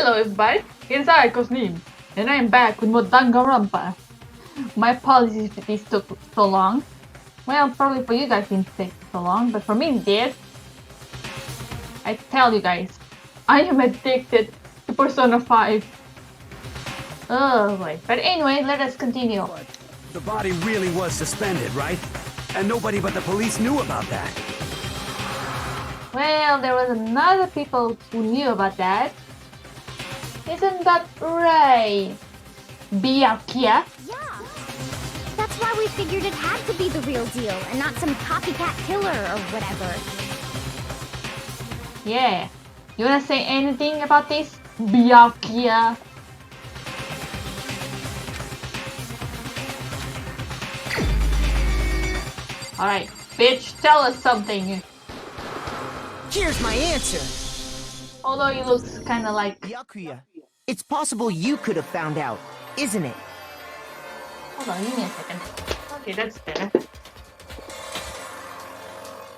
Hello everybody, it's I, Cosnime, and I am back with more danganronpa. My apologies if this took so long. Well, probably for you guys it didn't take so long, but for me it did. I tell you guys, I am addicted to Persona 5. Oh boy, but anyway, let us continue. The body really was suspended, right? And nobody but the police knew about that. Well, there was another people who knew about that. Isn't that right, Byakuya? Yeah. That's why we figured it had to be the real deal and not some copycat killer or whatever. Yeah. You wanna say anything about this, Byakuya? Alright, bitch, tell us something. Here's my answer. Although he looks kinda like... Byakuya. It's possible you could have found out, isn't it? Hold on, give me a second. Okay, that's better.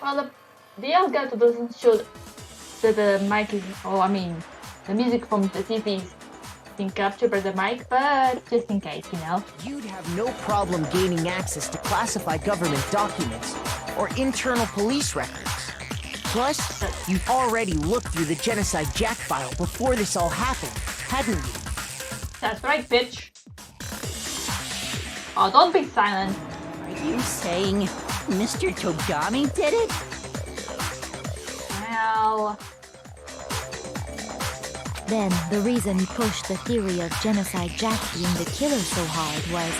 Well, the Elgato doesn't show that the mic is... Oh, I mean, the music from the TV is being captured by the mic, but just in case, you know. You'd have no problem gaining access to classified government documents or internal police records. Plus, you've already looked through the Genocide Jack file before this all happened, hadn't you? That's right, bitch. Oh, don't be silent. Are you saying Mr. Togami did it? Well... Then, the reason he pushed the theory of Genocide Jack being the killer so hard was...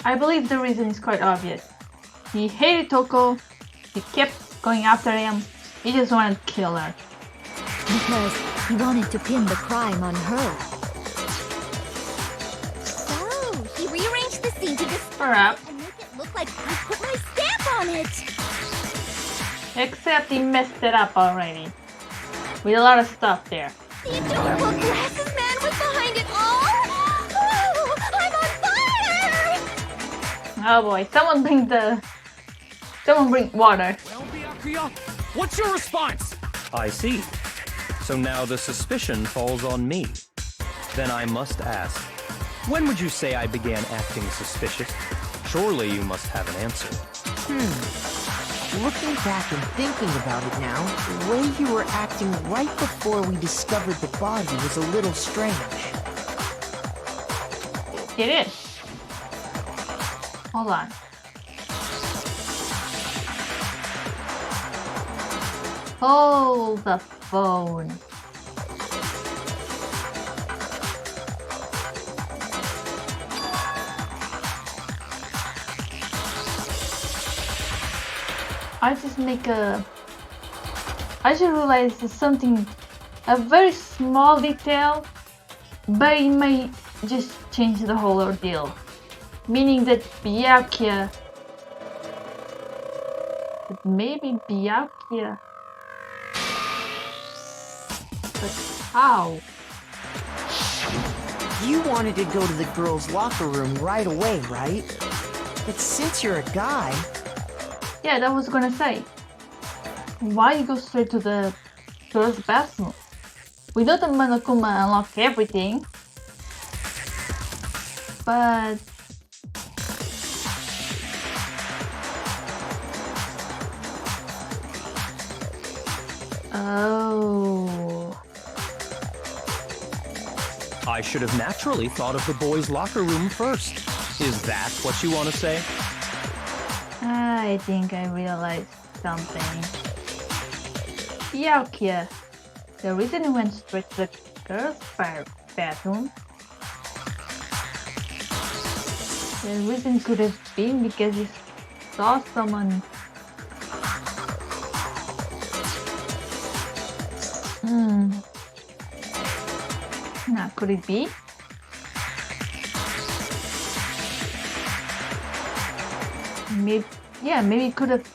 I believe the reason is quite obvious. He hated Toko, he kept going after him, he just wanted to kill her. Because he wanted to pin the crime on her. So, he rearranged the scene to just Perhaps. and make it look like I put my stamp on it! Except he messed it up already. With a lot of stuff there. The adorable glasses man was behind it all! Oh, I'm on fire! Oh boy, someone bring water. Well, Byakuya, what's your response? I see. So now the suspicion falls on me. Then I must ask, when would you say I began acting suspicious? Surely you must have an answer. Looking back and thinking about it now, the way you were acting right before we discovered the body was a little strange. It is. Hold on. Hold the phone. I just realized something, a very small detail, but it may just change the whole ordeal. Meaning that Byakuya... But maybe Byakuya... But how? You wanted to go to the girls' locker room right away, right? But since you're a guy... Yeah, that was gonna say. Why you go straight to the girls' bathroom? We know that Monokuma unlocked everything. But... Oh... I should have naturally thought of the boys' locker room first. Is that what you want to say? I think I realized something. Byakuya, the reason he went straight to the girls' bathroom, the reason could have been because he saw someone. Now, could it be? Maybe it could have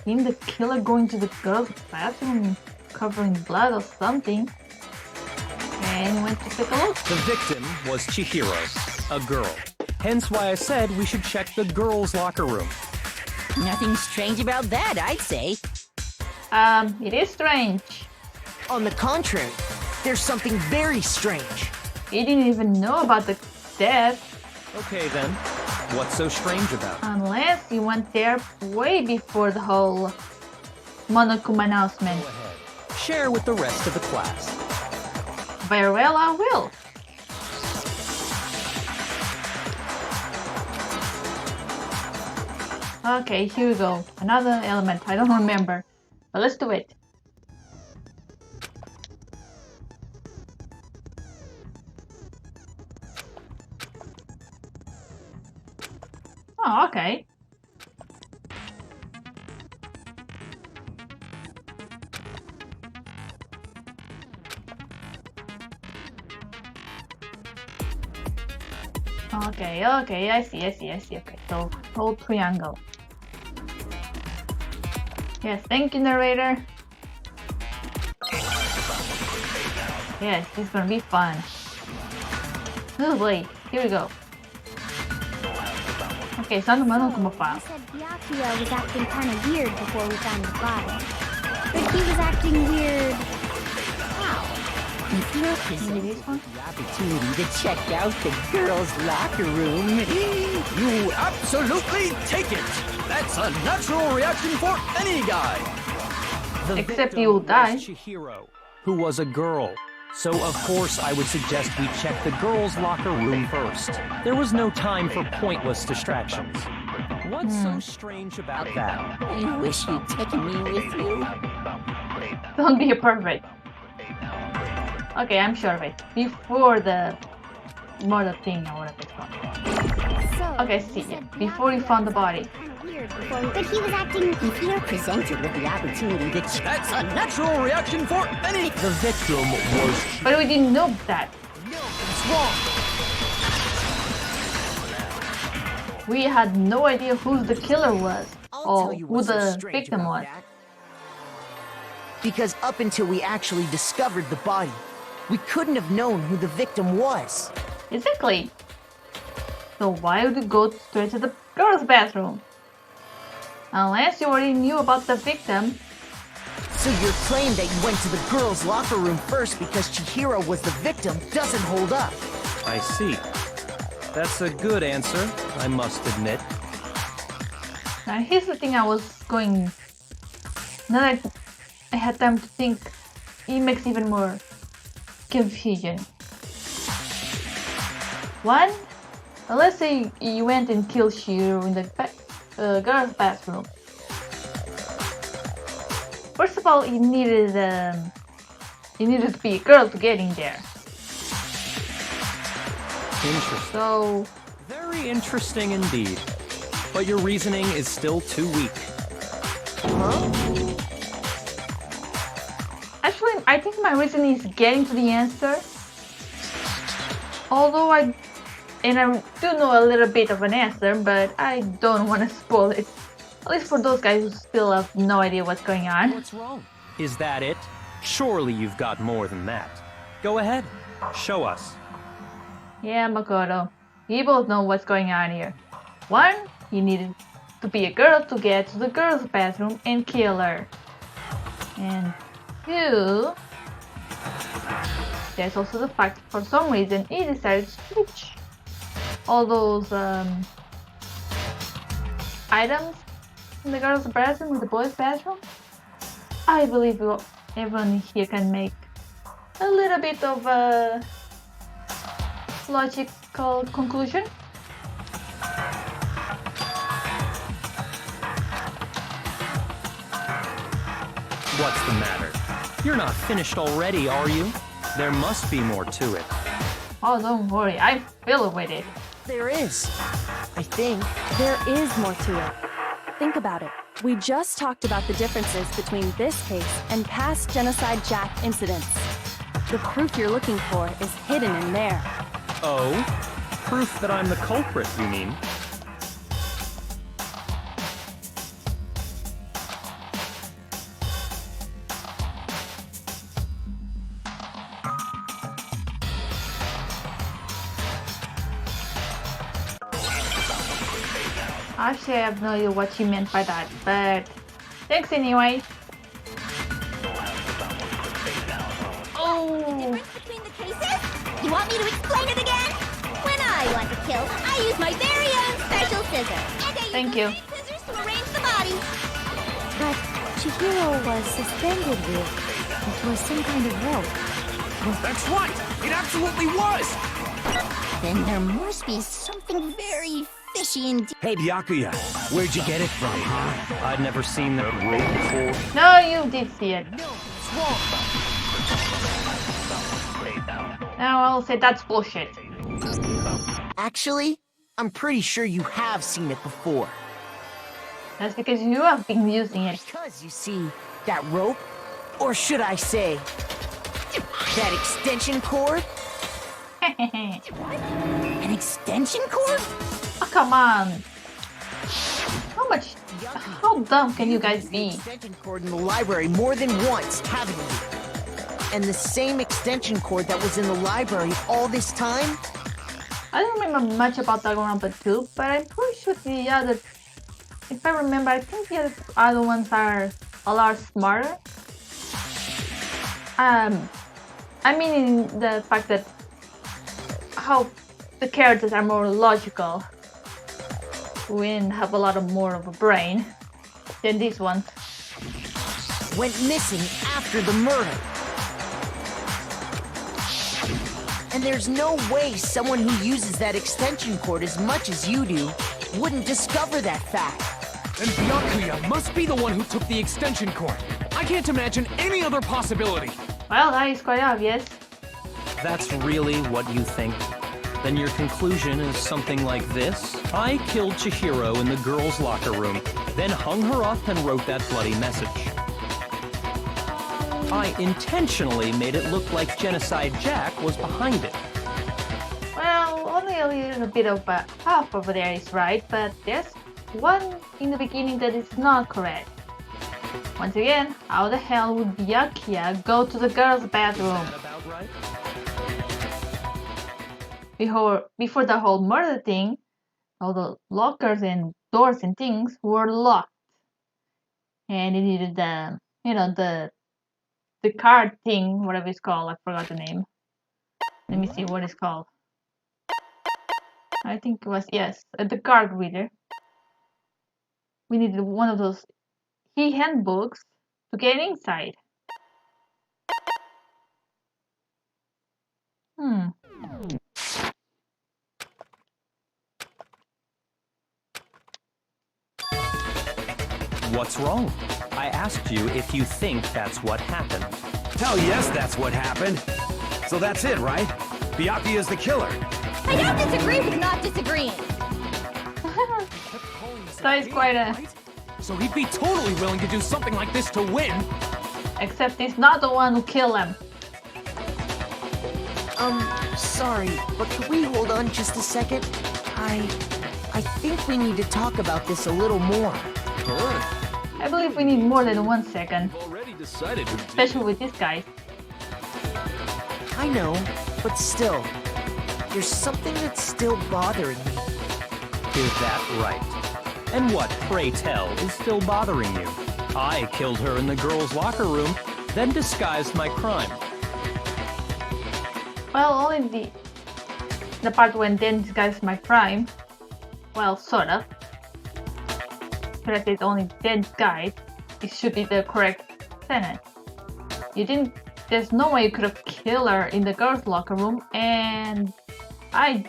been the killer going to the girl's bathroom covering blood or something. And went to take a look. The victim was Chihiro, a girl. Hence why I said we should check the girls' locker room. Nothing strange about that, I'd say. It is strange. On the contrary, there's something very strange. He didn't even know about the death. Okay then, what's so strange about it? Unless he went there way before the whole Monokuma announcement. Go ahead. Share with the rest of the class. Very well, I will. Okay, here we go. Another element. I don't remember. But let's do it. Oh, okay. Okay, I see. Okay, so whole triangle. Yes, thank you, narrator. Yes, this is gonna be fun. Oh boy, here we go. Okay, so I'm Monokuma file. You said Byakuya was acting kind of weird before we found the body. But he was acting weird. How? If you're presented with the opportunity to check out the girls' locker room, You absolutely take it! That's a natural reaction for any guy! The Except victim you will die. was Chihiro, who was a girl. So of course I would suggest we check the girls' locker room first. There was no time for pointless distractions. What's so strange about that? I wish you'd taken me with you. Don't be perfect. Okay, I'm sure of it. Before the murder thing or whatever it's called. So, Okay, you see, said yeah, before we found the body. Kind of weird before but he was acting. If you're presented with the opportunity to check That's a natural reaction for any... The victim was... But we didn't know that. It's wrong. We had no idea who the killer was. I'll Or tell you who what's so the strange victim about was. that. Because up until we actually discovered the body, we couldn't have known who the victim was. Exactly. So why would you go straight to the girls' bathroom? Unless you already knew about the victim. So your claim that you went to the girls' locker room first because Chihiro was the victim doesn't hold up. I see. That's a good answer, I must admit. Now here's the thing I was going... Now that I had time to think, it makes even more confusion. One, let's say you went and killed Shiro in the girls' bathroom. First of all, you needed to be a girl to get in there. Interesting. So Very interesting indeed. But your reasoning is still too weak. actually, I think my reasoning is getting to the answer. Although I do know a little bit of an answer, but I don't want to spoil it. At least for those guys who still have no idea what's going on. What's wrong? Is that it? Surely you've got more than that. Go ahead. Show us. Yeah, Makoto. You both know what's going on here. One, you needed to be a girl to get to the girls' bathroom and kill her. And two, there's also the fact that for some reason he decided to switch all those items in the girls' bathroom with the boys' bathroom. I believe everyone here can make a little bit of a logical conclusion. What's the matter? You're not finished already, are you? There must be more to it. Oh, don't worry, I feel with it. There is. I think. There is more to it. Think about it. We just talked about the differences between this case and past Genocide Jack incidents. The proof you're looking for is hidden in there. Oh? Proof that I'm the culprit, you mean? Actually, I have no idea what she meant by that, but thanks anyway. Oh! Difference between the cases? You want me to explain it again? When I want to kill, I use my very own special scissors. And I use Thank those you. same scissors to arrange the body. But Chihiro was suspended with. It was some kind of rope. That's right! It absolutely was! Then there must be something very fishy indeed. Hey, Byakuya, where'd you get it from, huh? I'd never seen that rope before. No, you did see it. Now I'll say that's bullshit. Actually, I'm pretty sure you have seen it before. That's because you have been using it. Because, you see, that rope, or should I say, that extension cord? An extension cord? Oh, come on. How dumb can you guys be? Extension cord in the library more than once, haven't you? And the same extension cord that was in the library all this time? I don't remember much about Danganronpa 2, but I'm pretty sure the other... If I remember, I think the other ones are a lot smarter. I mean in the fact that how the characters are more logical. We have a lot more of a brain than these ones. Went missing after the murder. And there's no way someone who uses that extension cord as much as you do wouldn't discover that fact. And Byakuya must be the one who took the extension cord. I can't imagine any other possibility. Well, that is quite obvious. That's really what you think? Then your conclusion is something like this? I killed Chihiro in the girls' locker room, then hung her up and wrote that bloody message. I intentionally made it look like Genocide Jack was behind it. Well, only a little bit of half over there is right, but there's one in the beginning that is not correct. Once again, how the hell would Byakuya go to the girls' bathroom? About right? Before the whole murder thing, all the lockers and doors and things were locked. And it needed the card thing, whatever it's called, I forgot the name. Let me see what it's called. I think it was, yes, the card reader. We needed one of those handbooks to get inside. What's wrong? I asked you if you think that's what happened. Hell yes, that's what happened. So that's it, right? Byakuya's the killer. I don't disagree with not disagreeing. That is quite a... So he'd be totally willing to do something like this to win. Except he's not the one who killed him. Sorry, but could we hold on just a second? I think we need to talk about this a little more. Sure. I believe we need more than 1 second. Already decided who did. Especially with this guy. I know, but still, there's something that's still bothering me. Is that right? And what, pray tell, is still bothering you? I killed her in the girls' locker room, then disguised my crime. Well, only the part when then disguised my crime. Well, sort of. Should I say it's only then disguised? It should be the correct sentence. You didn't. There's no way you could have killed her in the girls' locker room, and I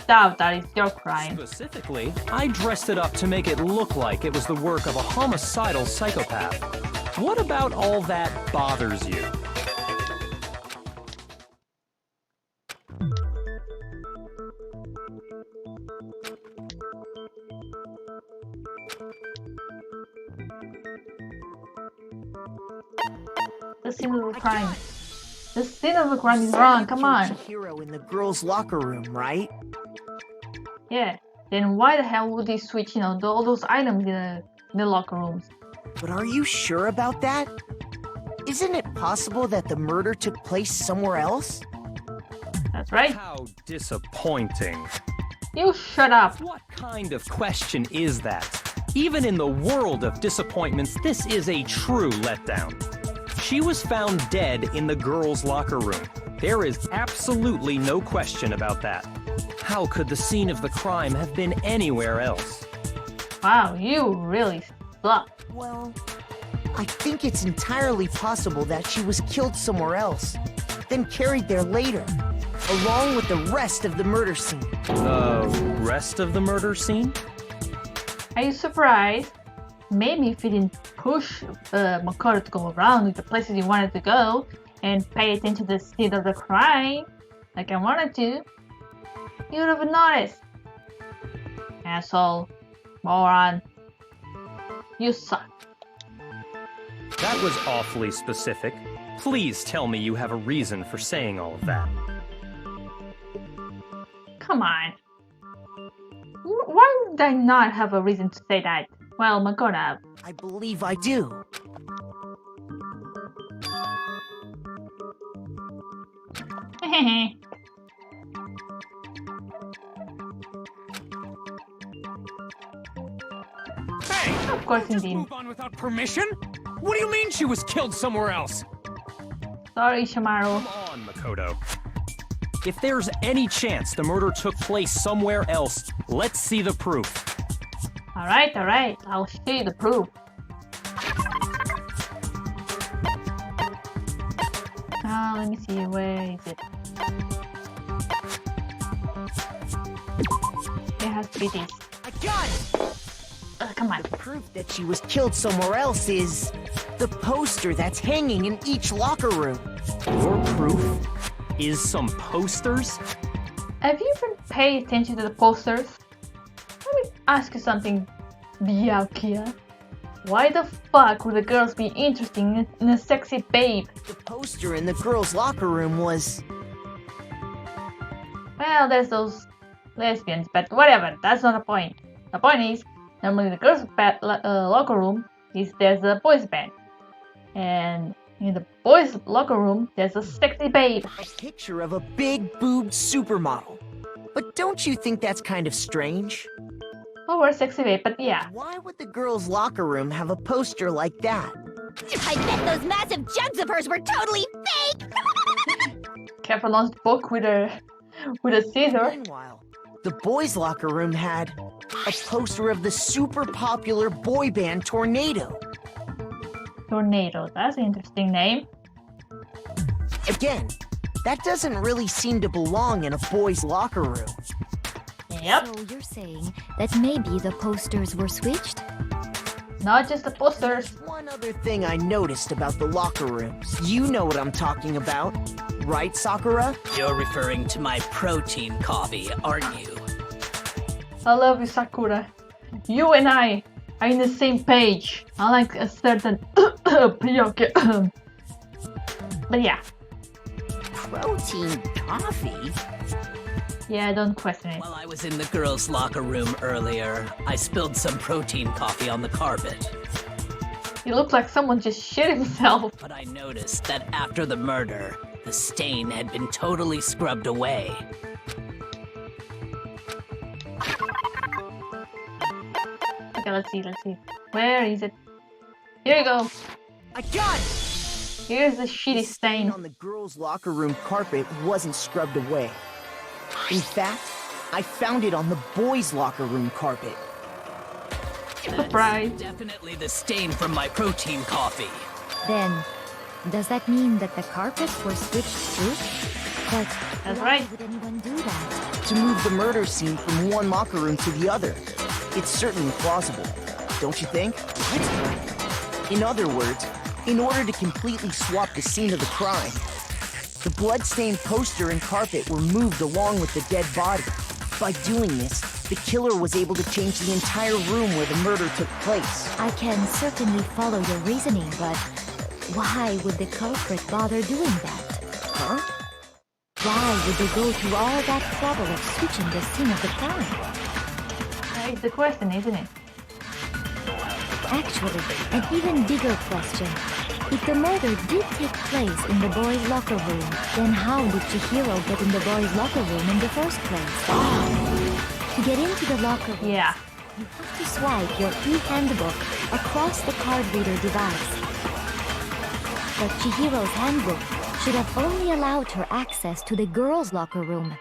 doubt that is your crime. Specifically, I dressed it up to make it look like it was the work of a homicidal psychopath. What about all that bothers you? The scene of the crime. The scene of the crime is wrong, come on. Hero in the girls' locker room, right? Yeah. Then why the hell would they switch, all those items in the locker rooms? But are you sure about that? Isn't it possible that the murder took place somewhere else? That's right. How disappointing. You shut up. What kind of question is that? Even in the world of disappointments, this is a true letdown. She was found dead in the girls' locker room. There is absolutely no question about that. How could the scene of the crime have been anywhere else? Wow, you really suck. Well, I think it's entirely possible that she was killed somewhere else, then carried there later, along with the rest of the murder scene. The rest of the murder scene? Are you surprised? Maybe if you didn't push Makoto to go around with the places you wanted to go and pay attention to the scene of the crime, like I wanted to, you would have noticed. Asshole. Moron. You suck. That was awfully specific. Please tell me you have a reason for saying all of that. Come on. Why would I not have a reason to say that? Well, Makoto. I believe I do. Hehehe. Hey! Of course, Just indeed. move on without permission? What do you mean she was killed somewhere else? Sorry, Shamaru. Come on, Makoto. If there's any chance the murder took place somewhere else, let's see the proof. Alright, I'll show you the proof. Let me see, where is it? It has to be this. I got it! Come on. Proof that she was killed somewhere else is the poster that's hanging in each locker room. Your proof is some posters? Have you been paying attention to the posters? Let me ask you something, byakuya. Why the fuck would the girls be interested in a sexy babe? The poster in the girls' locker room was... Well, there's those lesbians, but whatever, that's not the point. The point is, normally the girls' locker room there's a boys' band. And in the boys' locker room, there's a sexy babe. a picture of a big-boobed supermodel. But don't you think that's kind of strange? Oh, we're sexy babe, but yeah. Why would the girls' locker room have a poster like that? I bet those massive jugs of hers were totally fake! Careful on the book with a scissor. Meanwhile, the boys' locker room had a poster of the super popular boy band Tornado. Tornado, that's an interesting name. Again, that doesn't really seem to belong in a boys' locker room. Yep, So you're saying that maybe the posters were switched? not just the posters. One other thing I noticed about the locker rooms. You know what I'm talking about, right, Sakura? You're referring to my protein coffee, aren't you? I love you, Sakura. You and I are in the same page. Unlike a certain Pinocchio. But yeah. Protein coffee? Yeah, don't question it. While I was in the girls' locker room earlier, I spilled some protein coffee on the carpet. It looks like someone just shit himself. But I noticed that after the murder, the stain had been totally scrubbed away. Okay, let's see. Where is it? Here you go. I got it! Here's the shitty stain. On the girls' locker room carpet wasn't scrubbed away. In fact, I found it on the boys' locker room carpet. Surprise. Definitely the stain from my protein coffee. Then, does that mean that the carpets were switched too? But That's why right. would anyone do that? To move the murder scene from one locker room to the other. It's certainly plausible, don't you think? In other words, in order to completely swap the scene of the crime, the blood-stained poster and carpet were moved along with the dead body. By doing this, the killer was able to change the entire room where the murder took place. I can certainly follow your reasoning, but why would the culprit bother doing that? Huh? Why would they go through all that trouble of switching the scene of the crime? It's the question, isn't it? Actually, an even bigger question. If the murder did take place in the boys' locker room, then how did Chihiro get in the boys' locker room in the first place? To get into the locker room, Yeah. you have to swipe your e-handbook across the card reader device. But Chihiro's handbook should have only allowed her access to the girls' locker room.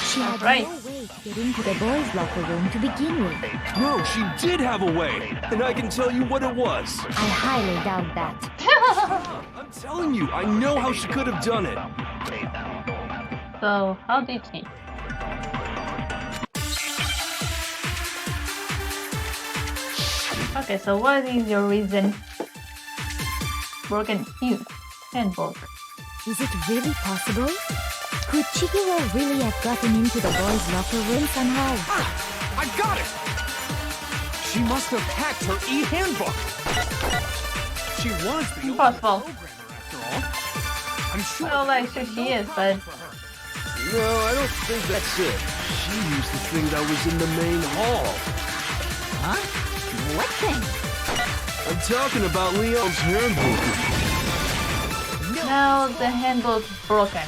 She had right. no way to get into the boys' locker room to begin with. No, she did have a way, and I can tell you what it was. I highly doubt that. I'm telling you, I know how she could have done it. So, how did she? Okay, so what is your reason? Broken handbook. Is it really possible? Could Chihiro really have gotten into the boys' locker room somehow? Ah, I got it! She must have hacked her e-handbook. She was the Impossible. programmer after all. I'm sure. Well, like, sure she is, but No, I don't think that's it. She used the thing that was in the main hall. Huh? What thing? I'm talking about Leon's handbook. now the handbook is broken.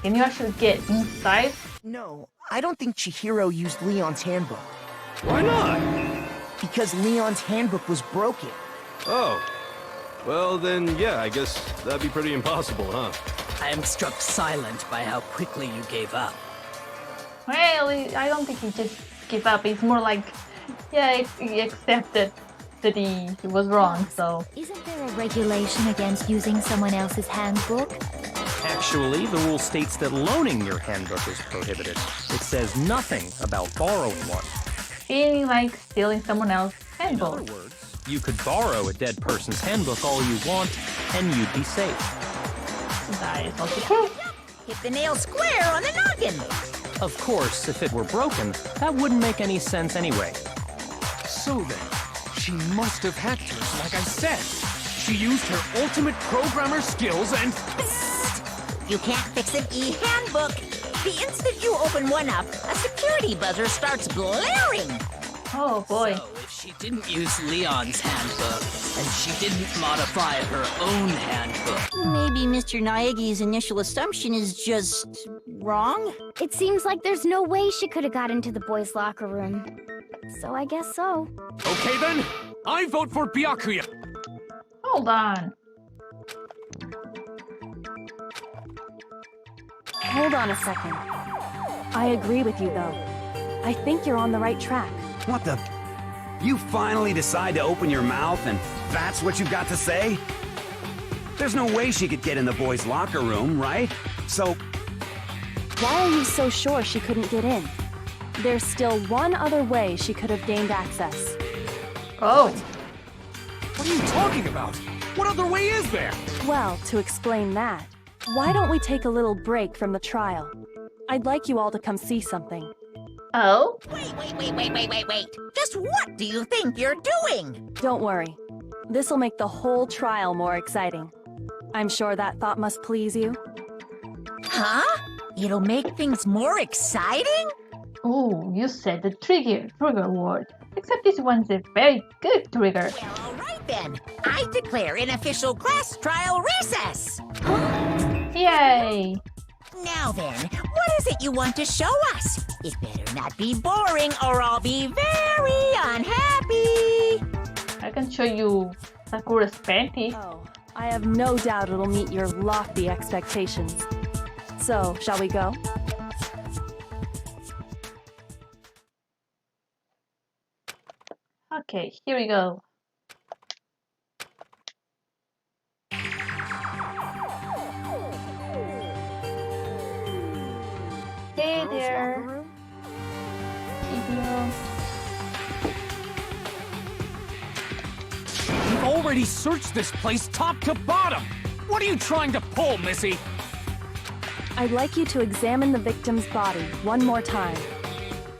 Can you actually get inside? No, I don't think Chihiro used Leon's handbook. Why not? Because Leon's handbook was broken. Oh. Well, then, yeah, I guess that'd be pretty impossible, huh? I am struck silent by how quickly you gave up. Well, I don't think he just gave up. It's more like, yeah, he accepted that he was wrong, so... Isn't there a regulation against using someone else's handbook? Actually, the rule states that loaning your handbook is prohibited. It says nothing about borrowing one. Feeling like stealing someone else's In handbook. other words, you could borrow a dead person's handbook all you want, and you'd be safe. That is also true. Hit the nail square on the noggin! Of course, if it were broken, that wouldn't make any sense anyway. So then, she must have hacked hers, like I said. She used her ultimate programmer skills and... You can't fix an e-handbook. The instant you open one up, a security buzzer starts blaring. Oh boy. So if she didn't use Leon's handbook, and she didn't modify her own handbook, maybe Mr. Naegi's initial assumption is just wrong? It seems like there's no way she could have got into the boys' locker room. So I guess so. Okay then, I vote for Byakuya. Hold on. Hold on a second. I agree with you, though. I think you're on the right track. What the? You finally decide to open your mouth and that's what you've got to say? There's no way she could get in the boys' locker room, right? So, Why are you so sure she couldn't get in? There's still one other way she could have gained access. Oh. What are you talking about? What other way is there? Well, to explain that, why don't we take a little break from the trial? I'd like you all to come see something. Oh? Wait. Just what do you think you're doing? Don't worry. This'll make the whole trial more exciting. I'm sure that thought must please you. Huh? It'll make things more exciting? Ooh, you said the trigger word. Except this one's a very good trigger. Well, all right then. I declare an official class trial recess. Yay! Now then, what is it you want to show us? It better not be boring or I'll be very unhappy. I can show you Sakura's panty. Oh, I have no doubt it'll meet your lofty expectations. So, shall we go? Okay, here we go. Hey there. We've already searched this place top to bottom. What are you trying to pull, Missy? I'd like you to examine the victim's body one more time.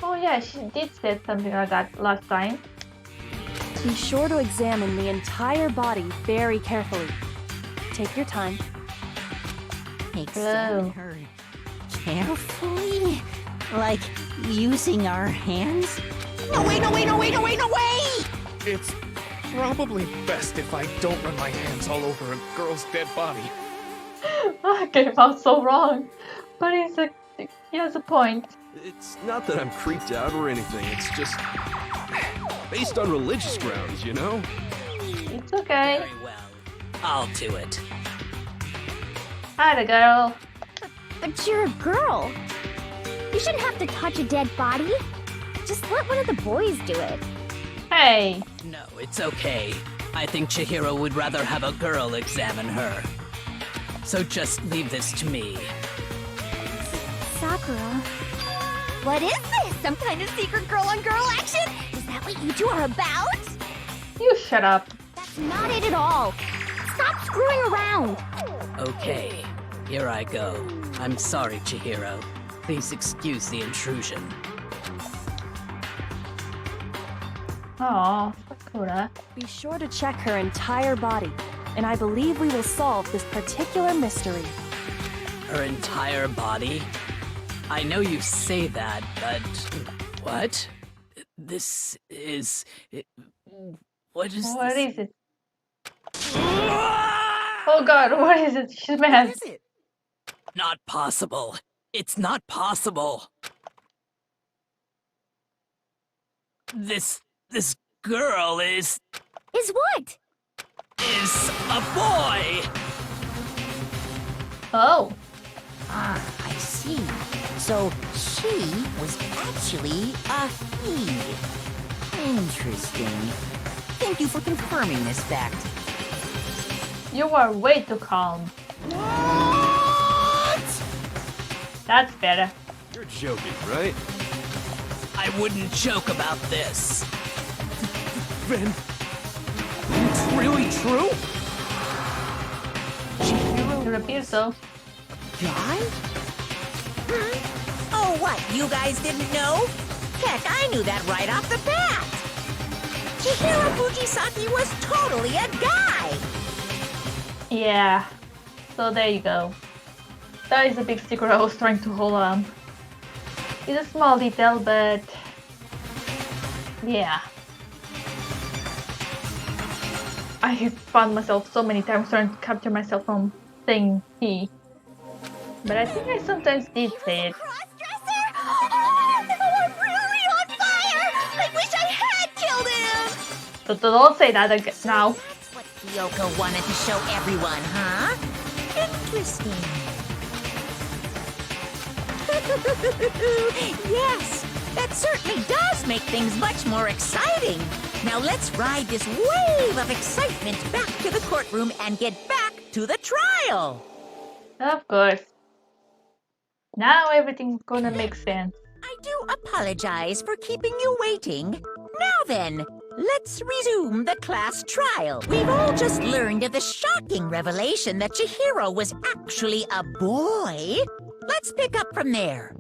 Oh yeah, she did say something like that last time. Be sure to examine the entire body very carefully. Take your time. Examine her carefully? Like using our hands? No way! It's probably best if I don't run my hands all over a girl's dead body. I came out so wrong. But it's a He has a point. It's not that I'm creeped out or anything, it's just based on religious grounds, you know? It's okay. Very well. I'll do it. Hi, the girl. But you're a girl. You shouldn't have to touch a dead body. Just let one of the boys do it. Hey. No, it's okay. I think Chihiro would rather have a girl examine her. So just leave this to me. Sakura. What is this? Some kind of secret girl-on-girl action? Is that what you two are about? You shut up. That's not it at all. Stop screwing around. Okay, here I go. I'm sorry, Chihiro. Please excuse the intrusion. Oh, Sakura. Be sure to check her entire body, and I believe we will solve this particular mystery. Her entire body? I know you say that, but... What? This is... What is What this? is it? Oh god, what is it? She's mad. What is it? Not possible. It's not possible. This girl is what? is a boy! Oh. Ah, I see. So she was actually a he. Interesting. Thank you for confirming this fact. You are way too calm. What? That's better. You're joking, right? I wouldn't joke about this. Then... It's really true? It appears so. Guy? Oh, what? You guys didn't know? Heck, I knew that right off the bat. Chihiro Fujisaki was totally a guy. Yeah. So there you go. That is a big secret I was trying to hold on. It's a small detail, but... yeah. I have found myself so many times trying to capture myself from saying he. But I think I sometimes did say it. Crossdresser? Oh, no, I'm really on fire! I wish I had killed him! So don't say that again now. That's what Kyoko wanted to show everyone, huh? Interesting. Yes, that certainly does make things much more exciting. Now let's ride this wave of excitement back to the courtroom and get back to the trial. Of course. Now everything's gonna make sense. I do apologize for keeping you waiting. Now then, let's resume the class trial. We've all just learned of the shocking revelation that Chihiro was actually a boy. Let's pick up from there.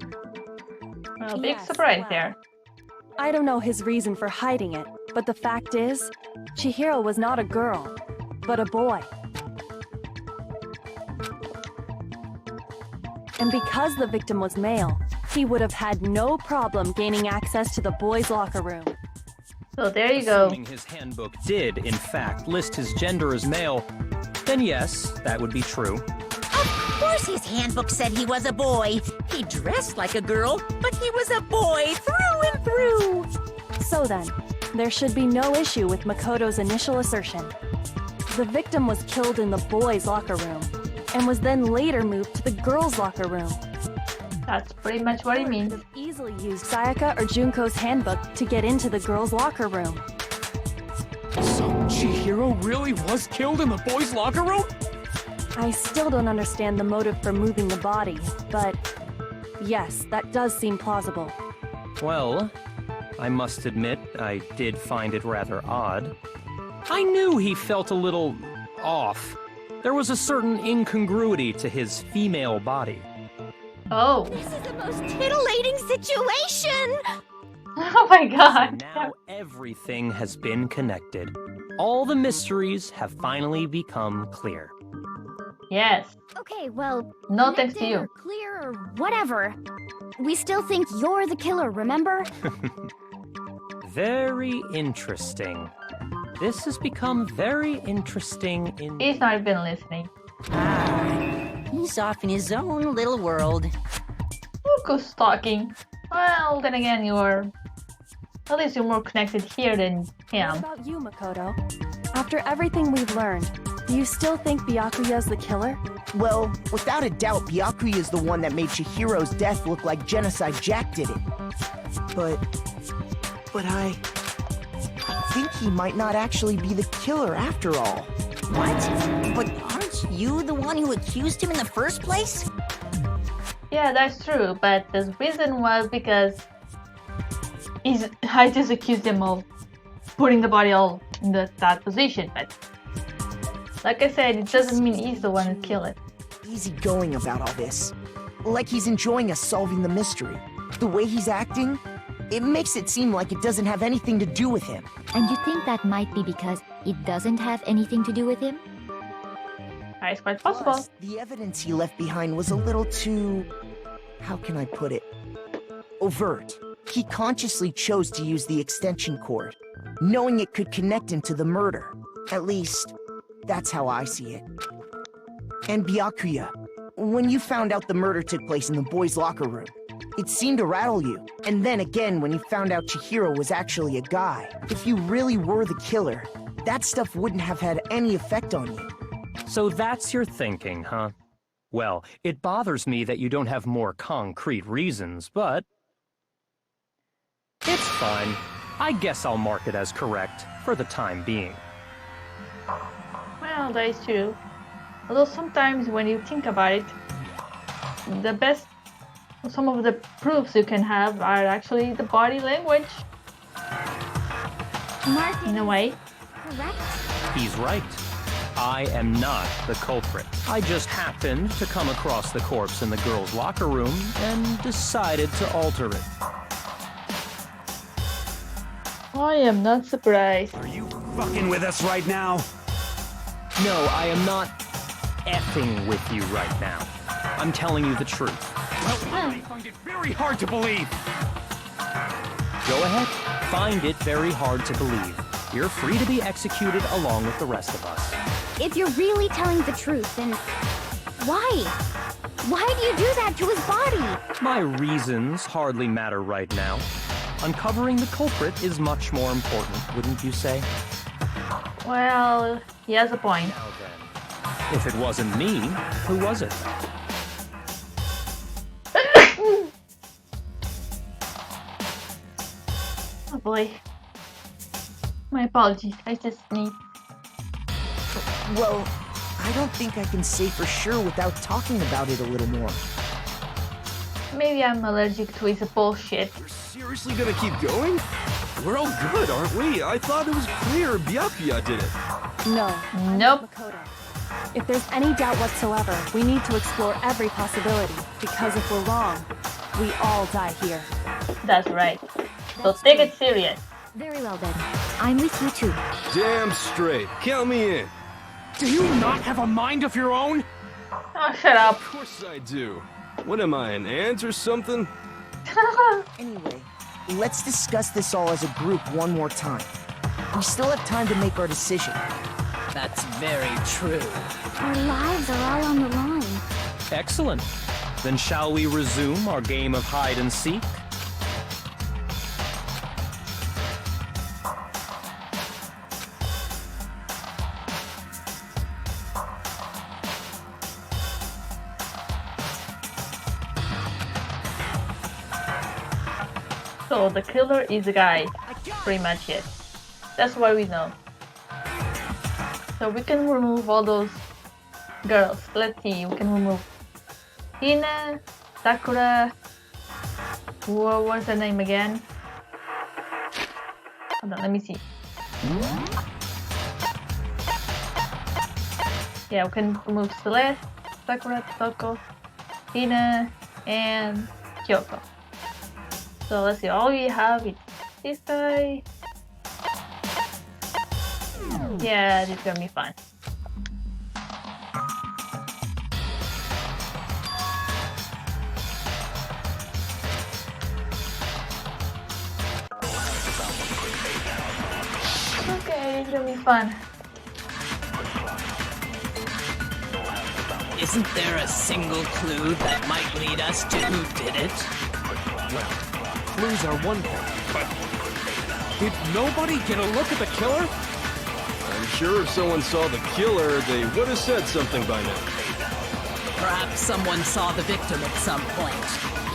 Well, big Yes, surprise well. there. I don't know his reason for hiding it, but the fact is, Chihiro was not a girl, but a boy. And because the victim was male, he would have had no problem gaining access to the boys' locker room. So there you go. Assuming his handbook did, in fact, list his gender as male, then yes, that would be true. Of course his handbook said he was a boy. He dressed like a girl, but he was a boy through and through. So then, there should be no issue with Makoto's initial assertion. The victim was killed in the boys' locker room, and was then later moved to the girls' locker room. That's pretty much what he means. Could have easily used Sayaka or Junko's handbook to get into the girls' locker room. So Chihiro really was killed in the boys' locker room? I still don't understand the motive for moving the body, but yes, that does seem plausible. Well, I must admit, I did find it rather odd. I knew he felt a little off. There was a certain incongruity to his female body. Oh. This is the most titillating situation. Oh my So god. now everything has been connected. All the mysteries have finally become clear. Yes. Okay, well, No thanks to connected you. or clear or whatever. We still think you're the killer, remember? Very interesting. This has become very interesting in... He's not even listening. He's off in his own little world. Focus talking. Well, then again, at least you're more connected here than What him. about you, Makoto? After everything we've learned, do you still think Byakuya's the killer? Well, without a doubt, Byakuya is the one that made Chihiro's death look like Genocide Jack did it. But I think he might not actually be the killer after all. What? But aren't you the one who accused him in the first place? Yeah, that's true, but the reason was because I just accused him of putting the body all in that position, but like I said, it doesn't mean he's the one who killed it. Easy going about all this. Like he's enjoying us solving the mystery. The way he's acting, it makes it seem like it doesn't have anything to do with him. And you think that might be because it doesn't have anything to do with him? It's quite possible. Plus, the evidence he left behind was a little too... how can I put it? Overt. He consciously chose to use the extension cord, knowing it could connect him to the murder. At least, that's how I see it. And Byakuya, when you found out the murder took place in the boys' locker room, it seemed to rattle you. And then again, when you found out Chihiro was actually a guy, if you really were the killer, that stuff wouldn't have had any effect on you. So that's your thinking, huh? Well, it bothers me that you don't have more concrete reasons, but it's fine. I guess I'll mark it as correct for the time being. Well, that is true. Although sometimes when you think about it, some of the proofs you can have are actually the body language. Mark, In a way. correct? He's right. I am not the culprit. I just happened to come across the corpse in the girls' locker room and decided to alter it. I am not surprised. Are you fucking with us right now? No, I am not effing with you right now. I'm telling you the truth. Well, I find it very hard to believe. Go ahead. Find it very hard to believe. You're free to be executed along with the rest of us. If you're really telling the truth, then why? Why do you do that to his body? My reasons hardly matter right now. Uncovering the culprit is much more important, wouldn't you say? Well, he has a point. Now then, if it wasn't me, who was it? Oh boy. My apologies. I just need... Well, I don't think I can say for sure without talking about it a little more. Maybe I'm allergic to his bullshit. We're seriously gonna keep going? We're all good, aren't we? I thought it was clear Byakuya did it. No. Nope. Makoto. If there's any doubt whatsoever, we need to explore every possibility, because if we're wrong, we all die here. That's right. So take it serious. Very well then. I'm with you too. Damn straight. Count me in. Do you not have a mind of your own? Oh, shut up. Of course I do. What am I, an ant or something? Anyway, let's discuss this all as a group one more time. We still have time to make our decision. That's very true. Our lives are all on the line. Excellent. Then shall we resume our game of hide and seek? So the killer is a guy. Pretty much it. That's what we know. So we can remove all those girls. Let's see, we can remove Hina, Sakura, what was her name again? Hold on, let me see. Yeah, we can remove Celeste, Sakura, Toko, Hina, and Kyoko. So let's see, all we have is this guy. Yeah, this is gonna be fun. Okay, it's gonna be fun. Isn't there a single clue that might lead us to who did it? Well, clues are one thing, but did nobody get a look at the killer? I'm sure if someone saw the killer, they would have said something by now. Perhaps someone saw the victim at some point.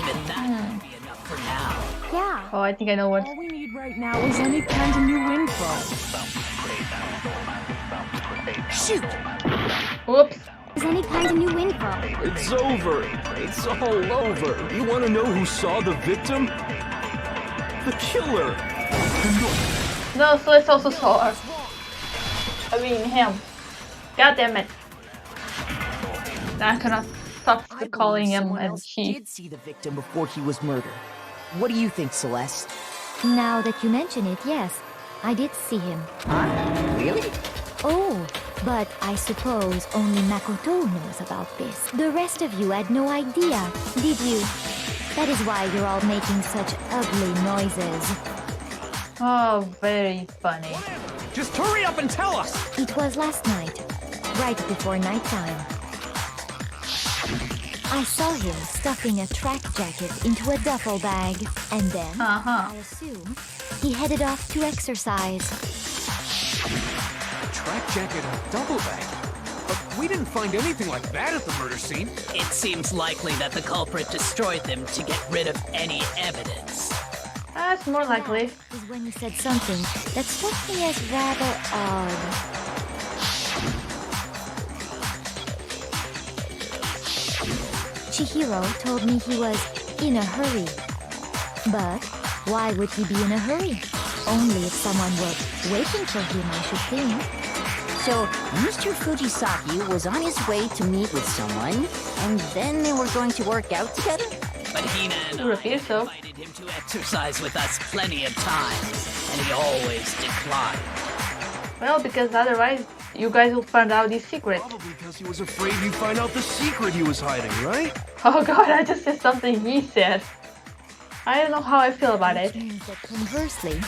Even that might be enough for now. Yeah. Oh, I think I know what. All we need right now is any kind of new info. Shoot! Whoops. Is any kind of new info. It's over. It's all over. You want to know who saw the victim? The killer. No, so let's also saw her. I mean him. God damn it. I cannot stop I calling believe him someone and else she. did see the victim before he was murdered. What do you think, Celeste? Now that you mention it, yes, I did see him. Huh? Really? Oh, but I suppose only Makoto knows about this. The rest of you had no idea, did you? That is why you're all making such ugly noises. Oh, very funny. Just hurry up and tell us! It was last night, right before nighttime. I saw him stuffing a track jacket into a duffel bag, and then, I assume, he headed off to exercise. A track jacket and a double bag? But we didn't find anything like that at the murder scene. It seems likely that the culprit destroyed them to get rid of any evidence. That's more likely. Is when he said something that struck me as rather odd. Chihiro told me he was in a hurry. But why would he be in a hurry? Only if someone were waiting for him, I should think. So, Mr. Fujisaki was on his way to meet with someone, and then they were going to work out together? But Hina and You I appear so. invited him to exercise with us plenty of times, and he always declined. Well, because otherwise you guys will find out his secret. Probably because he was afraid you'd find out the secret he was hiding, right? Oh god, I just said something he said. I don't know how I feel about it. Which means that conversely,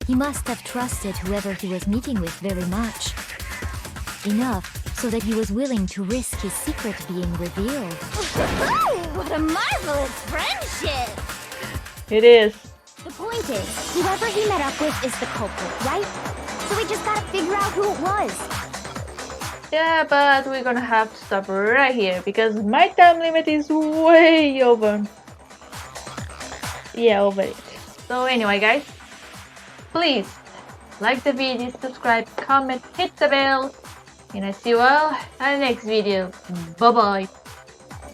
he must have trusted whoever he was meeting with very much. Enough so that he was willing to risk his secret being revealed. What a marvelous friendship! It is. The point is, whoever he met up with is the culprit, right? So we just gotta figure out who it was. Yeah, but we're gonna have to stop right here because my time limit is way over. Yeah, over it. So anyway, guys, please like the video, subscribe, comment, hit the bell, and I see you all in the next video. Bye bye.